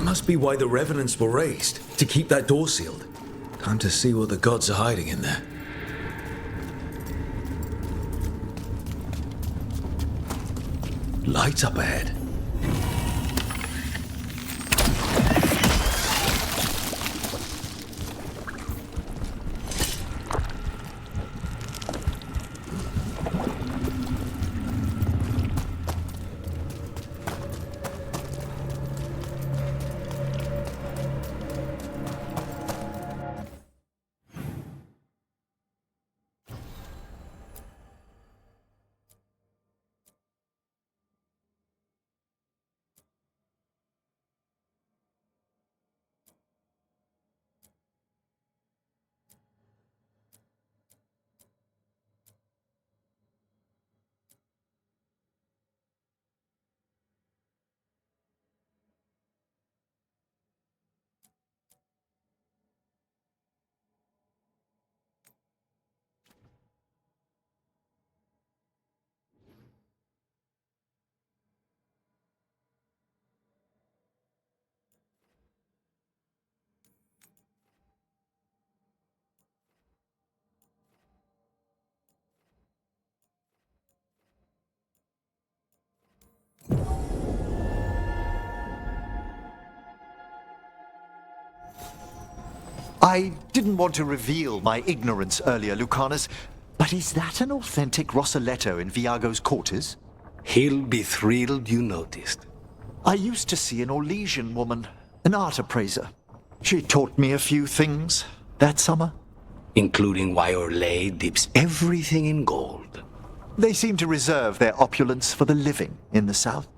That must be why the revenants were raised, to keep that door sealed. Time to see what the gods are hiding in there. Lights up ahead. I didn't want to reveal my ignorance earlier, Lucanus, but is that an authentic Rosaletto in Viago's quarters? He'll be thrilled you noticed. I used to see an Orlesian woman, an art appraiser. She taught me a few things that summer. Including why Orlais dips everything in gold. They seem to reserve their opulence for the living in the South.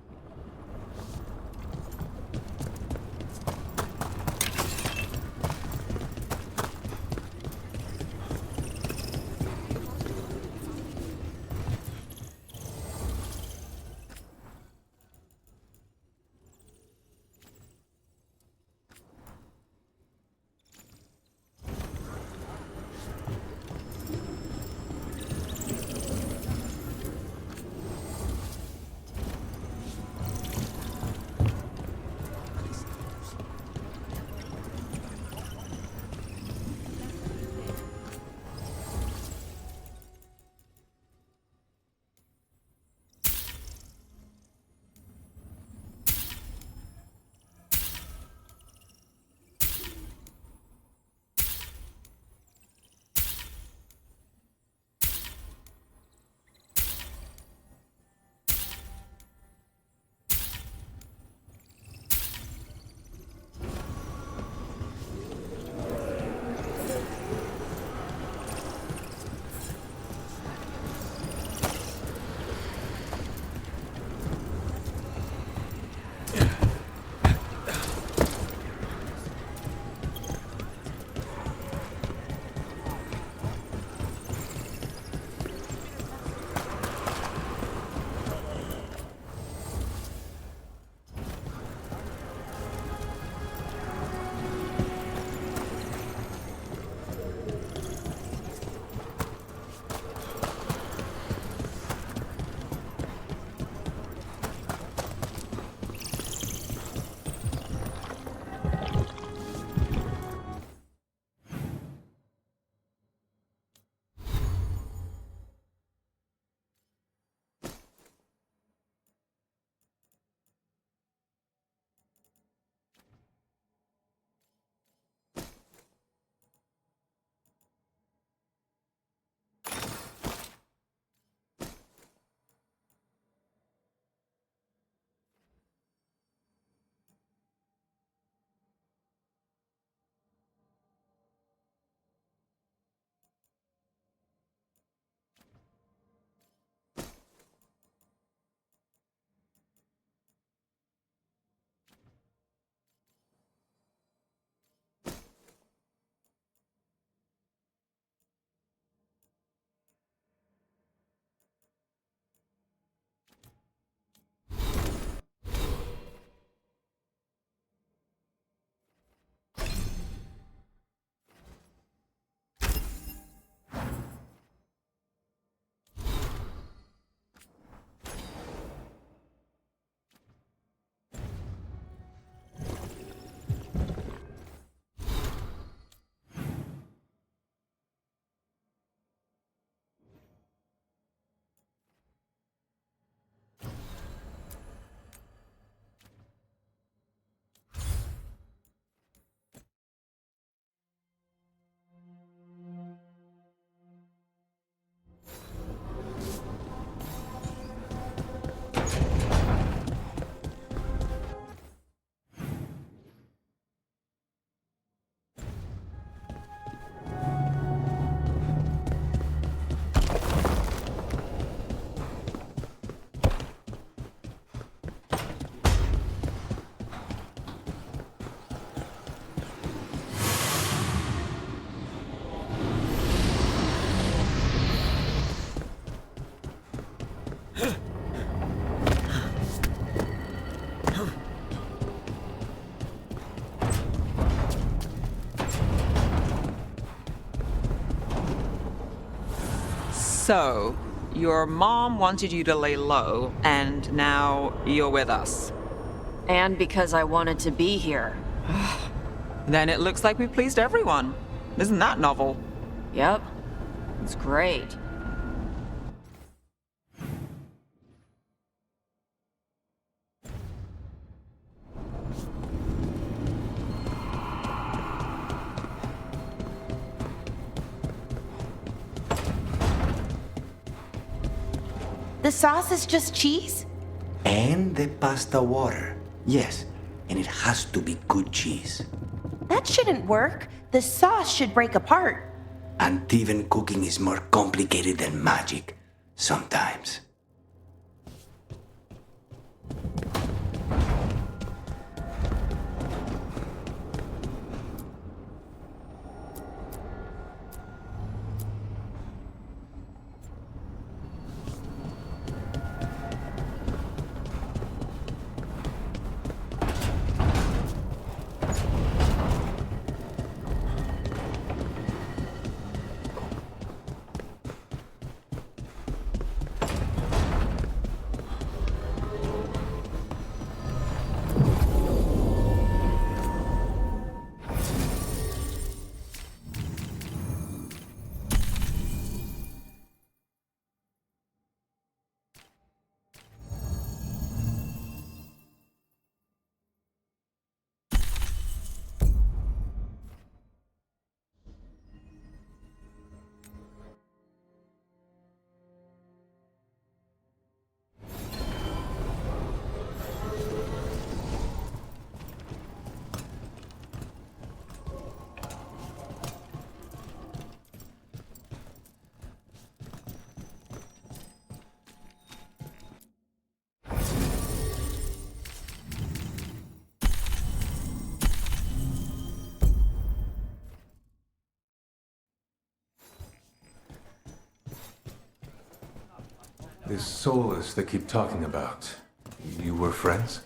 So, your mom wanted you to lay low, and now you're with us. And because I wanted to be here. Then it looks like we pleased everyone. Isn't that novel? Yep. It's great. The sauce is just cheese? And the pasta water. Yes, and it has to be good cheese. That shouldn't work. The sauce should break apart. And even cooking is more complicated than magic. Sometimes. This Solus they keep talking about. You were friends?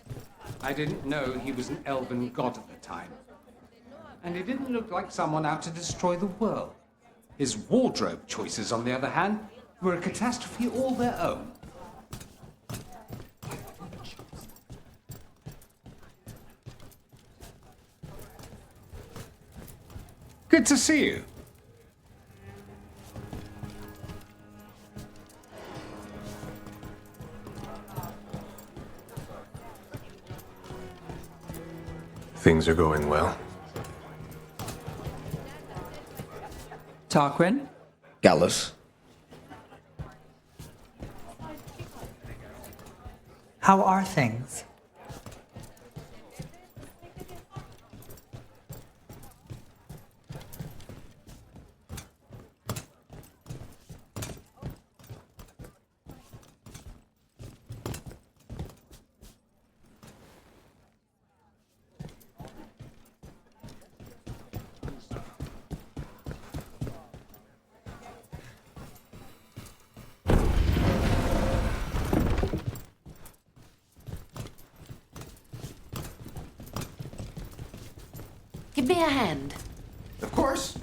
I didn't know he was an elven god at the time. And he didn't look like someone out to destroy the world. His wardrobe choices, on the other hand, were a catastrophe all their own. Good to see you. Things are going well. Tarquin? Gallus? How are things? Give me a hand. Of course.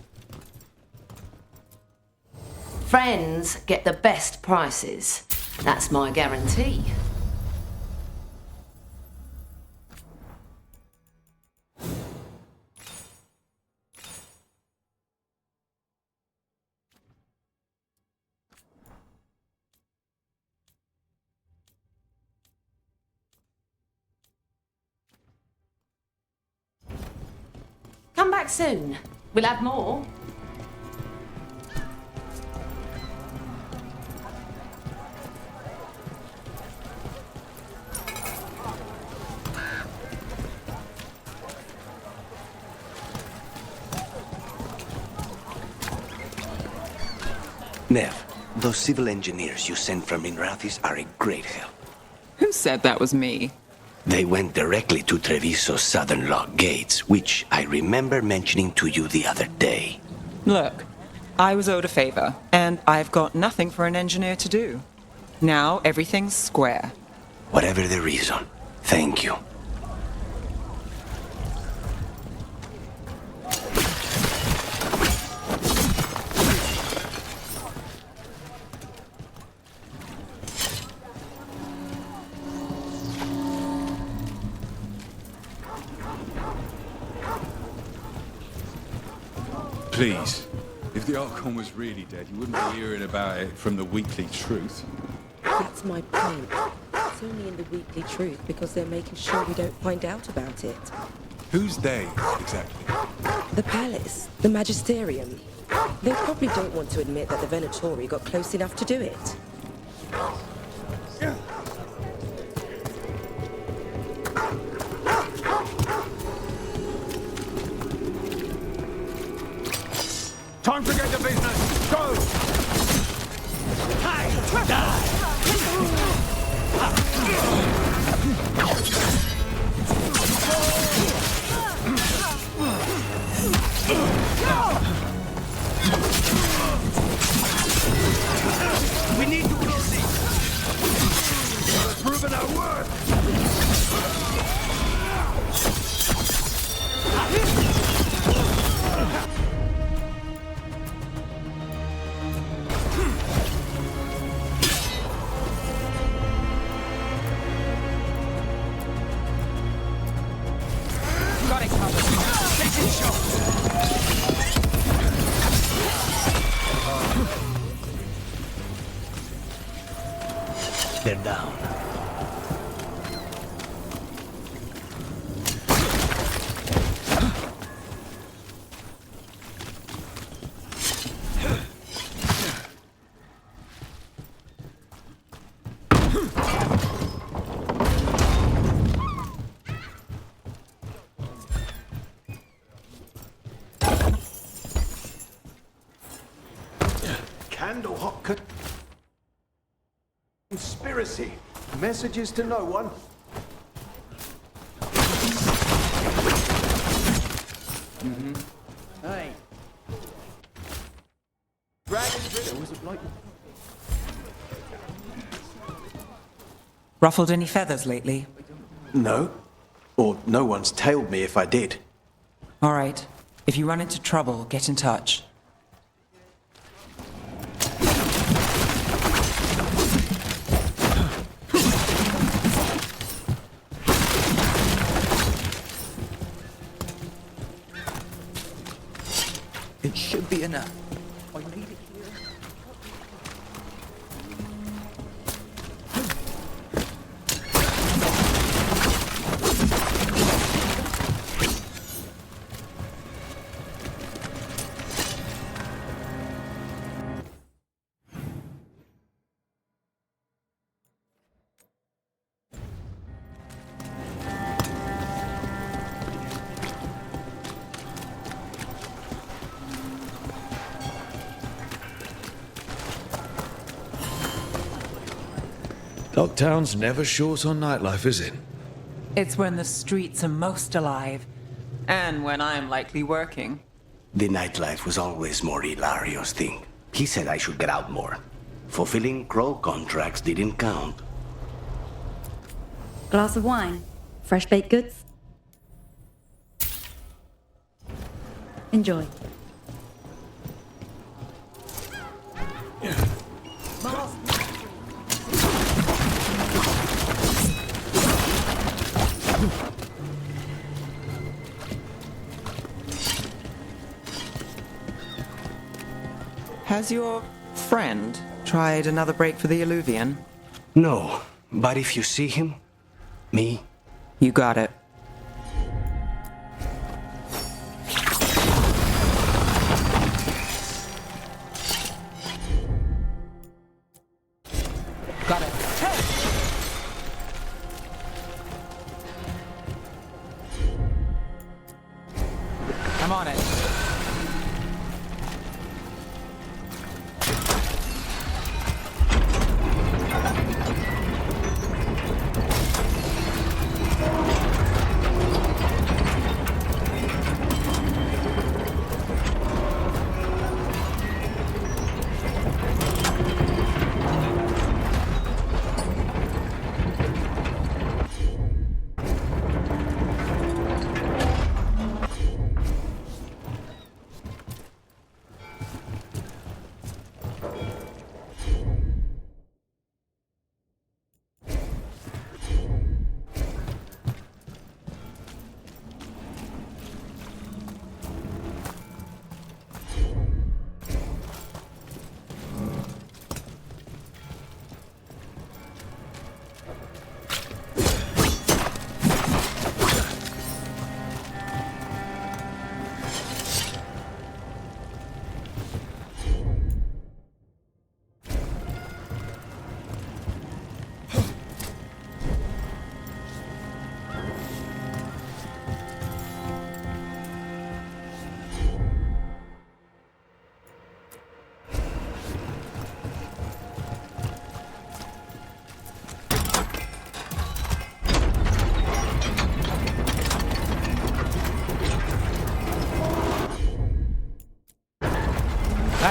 Friends get the best prices. That's my guarantee. Come back soon. We'll have more. Nev, those civil engineers you sent from Inrathis are a great help. Who said that was me? They went directly to Treviso's southern lock gates, which I remember mentioning to you the other day. Look, I was owed a favor, and I've got nothing for an engineer to do. Now everything's square. Whatever the reason, thank you. Please. If the Archon was really dead, you wouldn't be hearing about it from the Weekly Truth. That's my point. It's only in the Weekly Truth because they're making sure we don't find out about it. Who's they, exactly? The Palace, the Magisterium. They probably don't want to admit that the Venatori got close enough to do it. Time to get to business! Go! We need to close these! Proven our worth! Got it covered. Taking shots. They're down. Candle hot conspiracy. Messages to no one. Hey. Dragon's Riddle was a bloke. Ruffled any feathers lately? No. Or no one's tailed me if I did. All right. If you run into trouble, get in touch. It should be enough. I need it here. Dogtown's never short on nightlife, is it? It's when the streets are most alive. And when I'm likely working. The nightlife was always more Hilario's thing. He said I should get out more. Fulfilling Crow contracts didn't count. Glass of wine? Fresh baked goods? Enjoy. Has your friend tried another break for the Illuvian? No, but if you see him, me. You got it. Got it. I'm on it.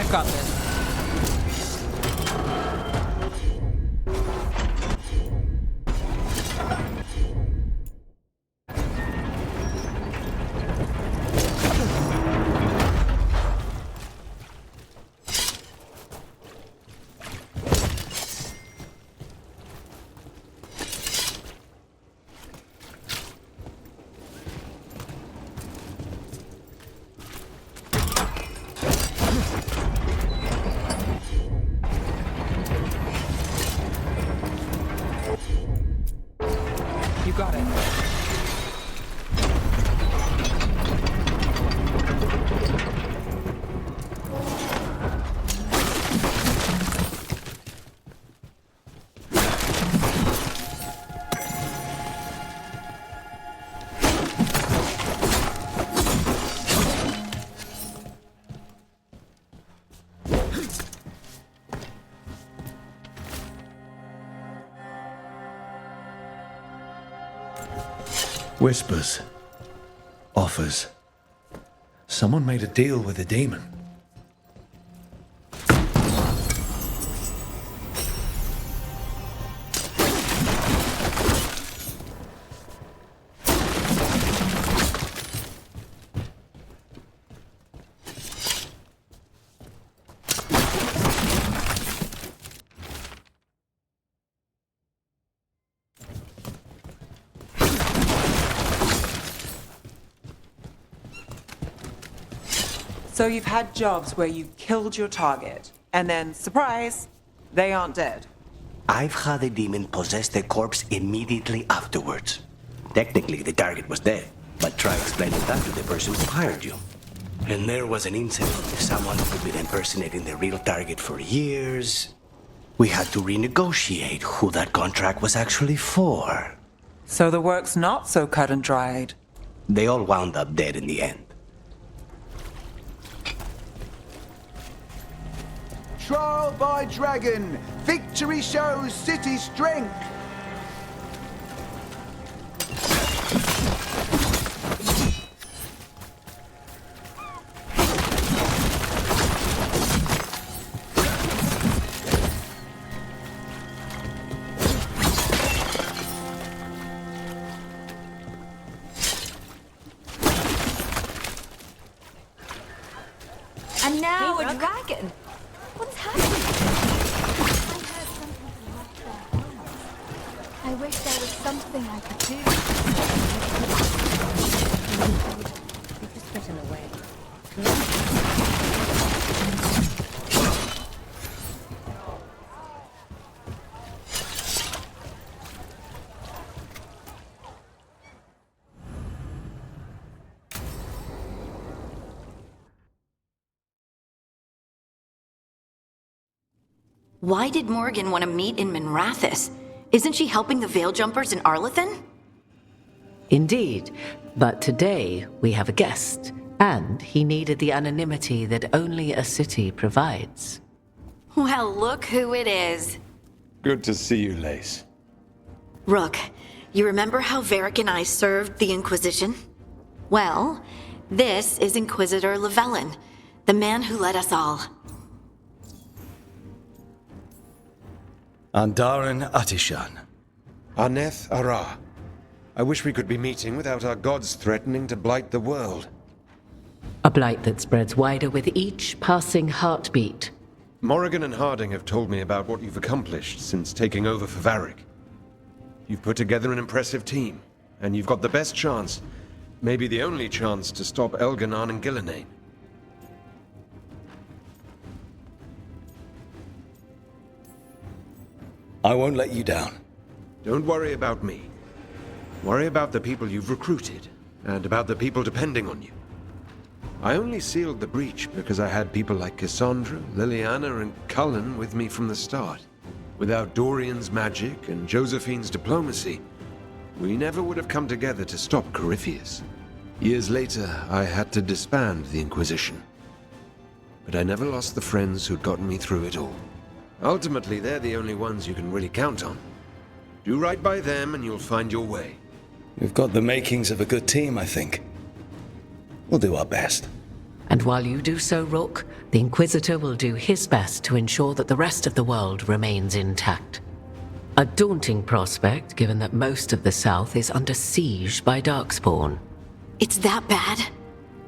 I've got this. You got it. Whispers. Offers. Someone made a deal with the demon. So you've had jobs where you killed your target, and then, surprise, they aren't dead. I've had a demon possess the corpse immediately afterwards. Technically, the target was dead, but try explaining that to the person who hired you. And there was an incident. Someone who'd been impersonating the real target for years. We had to renegotiate who that contract was actually for. So the work's not so cut and dried. They all wound up dead in the end. Trial by dragon. Victory shows city strength. And now a dragon. What's happening? I heard some people lost their homes. I wish there was something I could do. You've just written away. Why did Morgan want to meet in Minrathous? Isn't she helping the Veil Jumpers in Arlethan? Indeed, but today we have a guest, and he needed the anonymity that only a city provides. Well, look who it is. Good to see you, Lace. Rook, you remember how Varric and I served the Inquisition? Well, this is Inquisitor Llewellyn, the man who led us all. Andaran Atishan. Aneth Ara. I wish we could be meeting without our gods threatening to blight the world. A blight that spreads wider with each passing heartbeat. Morrigan and Harding have told me about what you've accomplished since taking over for Varric. You've put together an impressive team, and you've got the best chance, maybe the only chance, to stop Elganon and Gillenane. I won't let you down. Don't worry about me. Worry about the people you've recruited, and about the people depending on you. I only sealed the breach because I had people like Cassandra, Liliana, and Cullen with me from the start. Without Dorian's magic and Josephine's diplomacy, we never would have come together to stop Corypheus. Years later, I had to disband the Inquisition. But I never lost the friends who'd gotten me through it all. Ultimately, they're the only ones you can really count on. Do right by them and you'll find your way. We've got the makings of a good team, I think. We'll do our best. And while you do so, Rook, the Inquisitor will do his best to ensure that the rest of the world remains intact. A daunting prospect, given that most of the South is under siege by Darkspawn. It's that bad?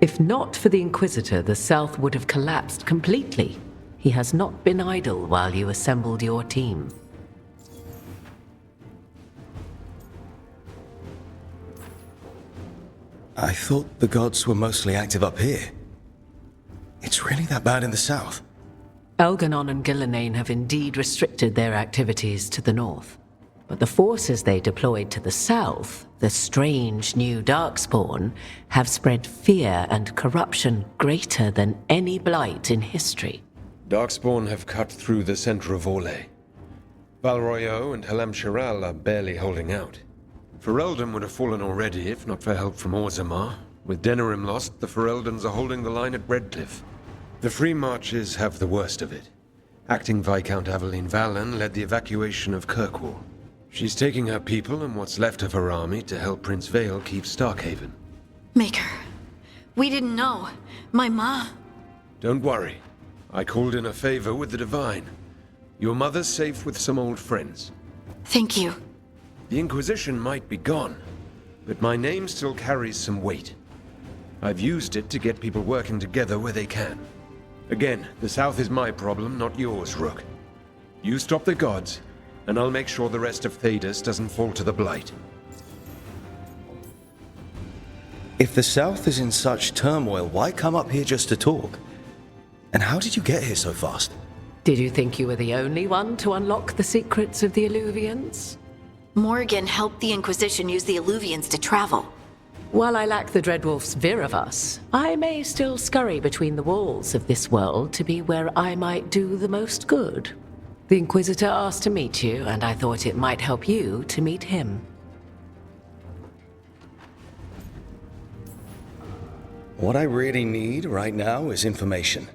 If not for the Inquisitor, the South would have collapsed completely. He has not been idle while you assembled your team. I thought the gods were mostly active up here. It's really that bad in the south? Elganon and Gillenane have indeed restricted their activities to the north. But the forces they deployed to the south, the strange new Darkspawn, have spread fear and corruption greater than any blight in history. Darkspawn have cut through the center of Orlais. Valroyo and Halam Shiral are barely holding out. Ferelden would have fallen already if not for help from Orzammar. With Denerim lost, the Fereldans are holding the line at Redcliffe. The Free Marches have the worst of it. Acting Viscount Aveline Valen led the evacuation of Kirkwall. She's taking her people and what's left of her army to help Prince Vale keep Starkhaven. Maker, we didn't know. My ma... Don't worry. I called in a favor with the Divine. Your mother's safe with some old friends. Thank you. The Inquisition might be gone, but my name still carries some weight. I've used it to get people working together where they can. Again, the South is my problem, not yours, Rook. You stop the gods, and I'll make sure the rest of Thedas doesn't fall to the Blight. If the South is in such turmoil, why come up here just to talk? And how did you get here so fast? Did you think you were the only one to unlock the secrets of the Illuvians? Morgan helped the Inquisition use the Illuvians to travel. While I lack the Dreadwolf's Viravus, I may still scurry between the walls of this world to be where I might do the most good. The Inquisitor asked to meet you, and I thought it might help you to meet him. What I really need right now is information.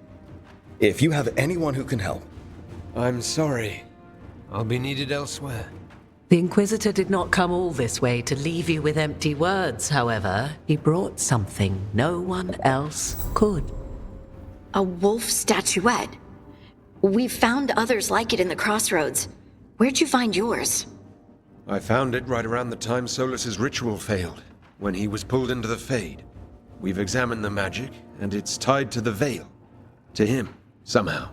If you have anyone who can help. I'm sorry. I'll be needed elsewhere. The Inquisitor did not come all this way to leave you with empty words, however. He brought something no one else could. A wolf statuette. We've found others like it in the crossroads. Where'd you find yours? I found it right around the time Solus's ritual failed, when he was pulled into the Fade. We've examined the magic, and it's tied to the Veil. To him, somehow.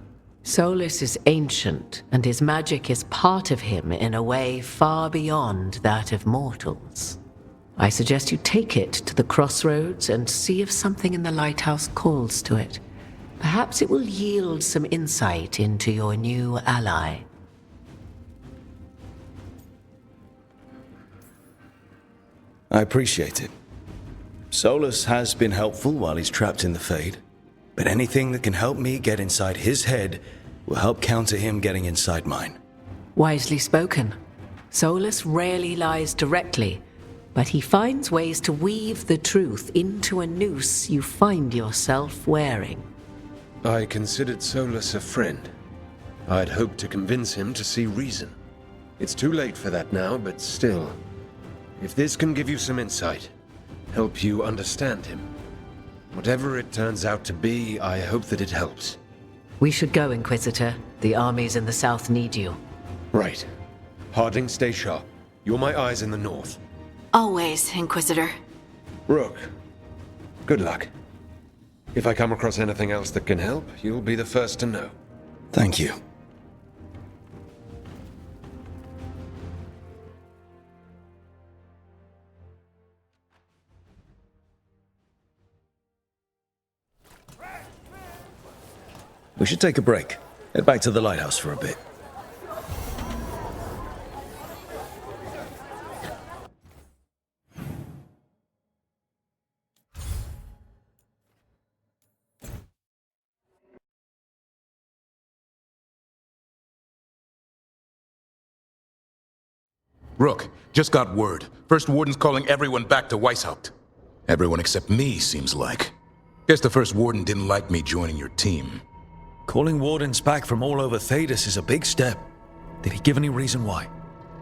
Solus is ancient, and his magic is part of him in a way far beyond that of mortals. I suggest you take it to the crossroads and see if something in the lighthouse calls to it. Perhaps it will yield some insight into your new ally. I appreciate it. Solus has been helpful while he's trapped in the Fade, but anything that can help me get inside his head will help counter him getting inside mine. Wisely spoken. Solus rarely lies directly, but he finds ways to weave the truth into a noose you find yourself wearing. I considered Solus a friend. I'd hoped to convince him to see reason. It's too late for that now, but still. If this can give you some insight, help you understand him. Whatever it turns out to be, I hope that it helps. We should go, Inquisitor. The armies in the south need you. Right. Harding, stay sharp. You're my eyes in the north. Always, Inquisitor. Rook, good luck. If I come across anything else that can help, you'll be the first to know. Thank you. We should take a break. Head back to the lighthouse for a bit. Rook, just got word. First Warden's calling everyone back to Weishaupt. Everyone except me, seems like. Guess the First Warden didn't like me joining your team. Calling Wardens back from all over Thedas is a big step. Did he give any reason why?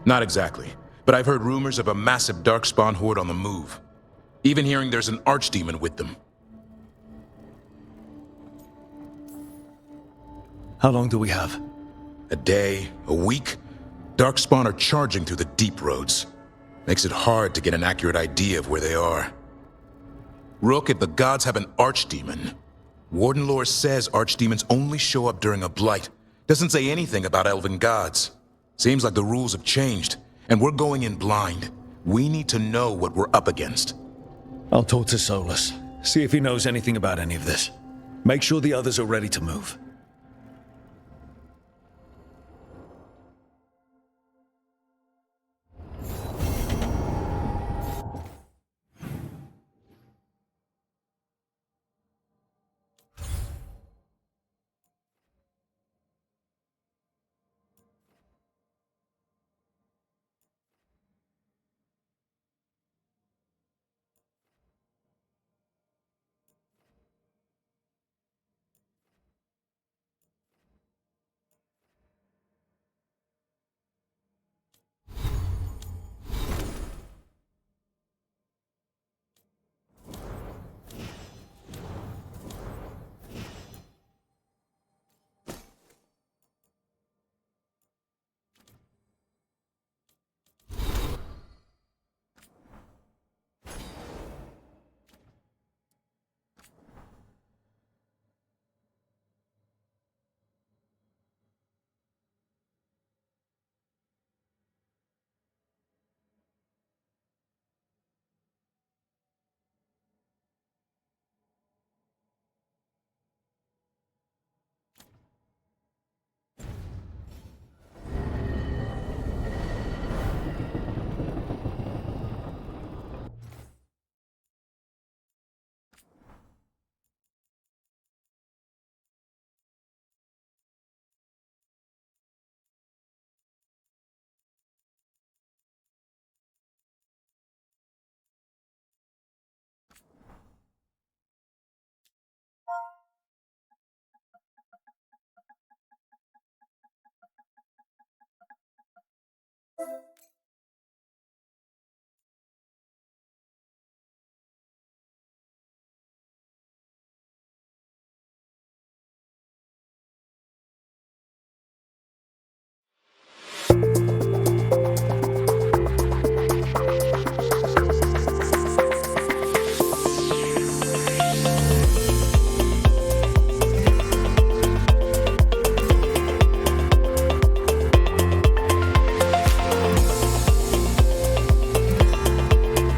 Not exactly, but I've heard rumors of a massive Darkspawn horde on the move. Even hearing there's an Archdemon with them. How long do we have? A day, a week? Darkspawn are charging through the deep roads. Makes it hard to get an accurate idea of where they are. Rook, if the gods have an archdemon, Warden lore says archdemons only show up during a blight. Doesn't say anything about elven gods. Seems like the rules have changed, and we're going in blind. We need to know what we're up against. I'll talk to Solus, see if he knows anything about any of this. Make sure the others are ready to move.